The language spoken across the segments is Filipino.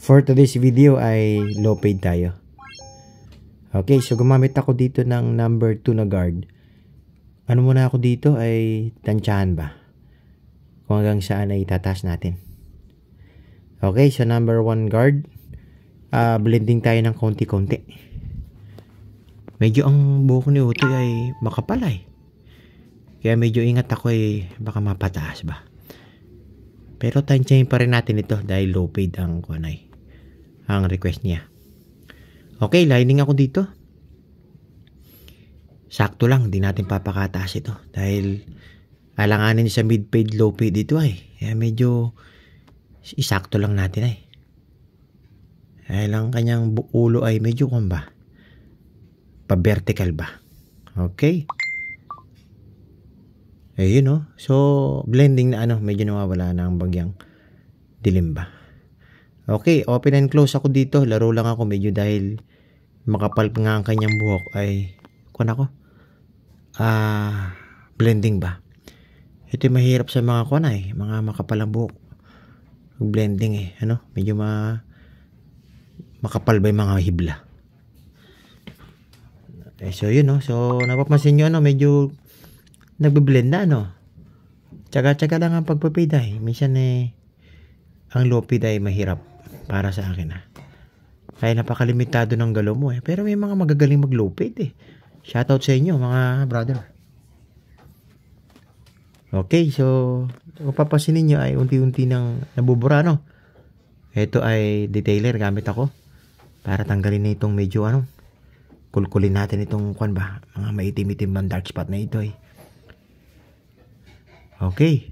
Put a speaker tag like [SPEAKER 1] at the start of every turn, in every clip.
[SPEAKER 1] For today's video ay low fade tayo. Okay, so gumamit ako dito ng number 2 na guard. Ano muna ako dito ay tansyahan ba? Kung hanggang saan ay tataas natin. Okay, so number 1 guard. Blending tayo ng konti-konti. Medyo ang buhok ni Utoy ay makapal eh. Kaya medyo ingat ako baka mapataas ba. Pero tansyahin pa rin natin ito dahil low fade ang kunay. Ang request niya. Okay, lining ako dito. Sakto lang, di natin papakataas ito. Dahil alanganin sa mid fade, low fade dito ay. Kaya medyo isakto lang natin ay. Dahil ang kanyang ulo ay medyo kumba. Pa-vertical ba. Okay. Ayun no. So, blending na medyo nawawala na ang bagyang dilim ba. Okay, open and close ako dito. Laro lang ako medyo dahil makapal nga ang kanyang buhok ay blending ba. Ito yung mahirap sa mga mga makapalang buhok. Blending medyo makapal ba yung mga hibla. So yun so napapansin nyo medyo nagbe-blend na Tsaga-tsaga lang ang pagpapida Minsan ang low fade ay mahirap para sa akin Kaya napakalimitado ng galaw mo Pero may mga magagaling mag low fade Shoutout sa inyo mga brother. Okay, so kung papasin ninyo ay unti-unti nang nabubura Ito ay detailer gamit ako para tanggalin na itong medyo kulkulin natin itong mga maitim-itim bang dark spot na ito Okay.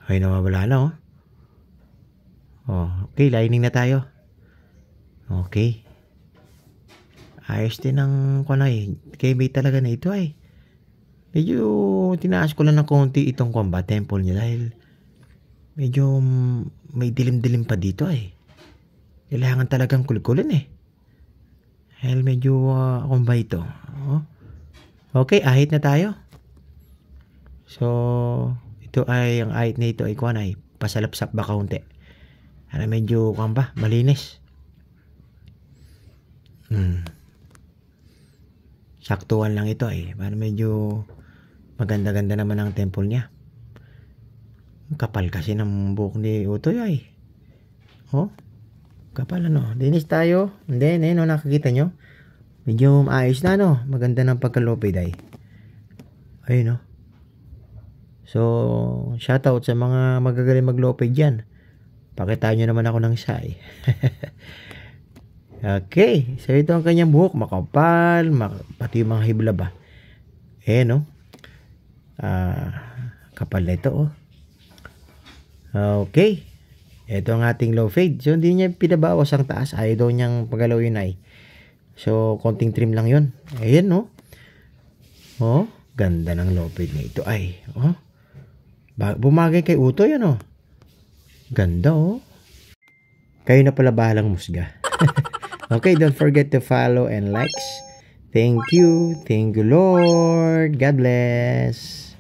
[SPEAKER 1] Okay, nawawala na okay, lining na tayo. Okay. Ayos din ang KB talaga na ito Medyo tinaas ko lang ng konti itong temple niya dahil medyo may dilim-dilim pa dito Kailangan talagang kulkulin dahil medyo ito. Okay, ahit na tayo. So, ito ang ahit na ito ay pasalapsap ba kaunti. Para medyo malinis. Saktuan lang ito para medyo maganda-ganda naman ang temple niya. Kapal kasi ng buhok ni Utoy kapal Dinis tayo. And then nakikita nyo. Medyo maayos na maganda ng pagka-low fade ayun So, shoutout sa mga magagaling mag-low fade dyan. Pakitaan nyo naman ako ng say. Okay. So, ito ang kanyang buhok. Makapal. Pati yung mga hibla ba. Kapal na ito Okay. Ito ang ating low fade. So, hindi niya pinabawas ang taas. Ayaw daw niyang pagalaw yun So, konting trim lang yun. Ayan ganda ng low fade na ito bumagay kay Utoy Ganda Kayo na pala bahalang musga. Okay, don't forget to follow and likes. Thank you. Thank you, Lord. God bless.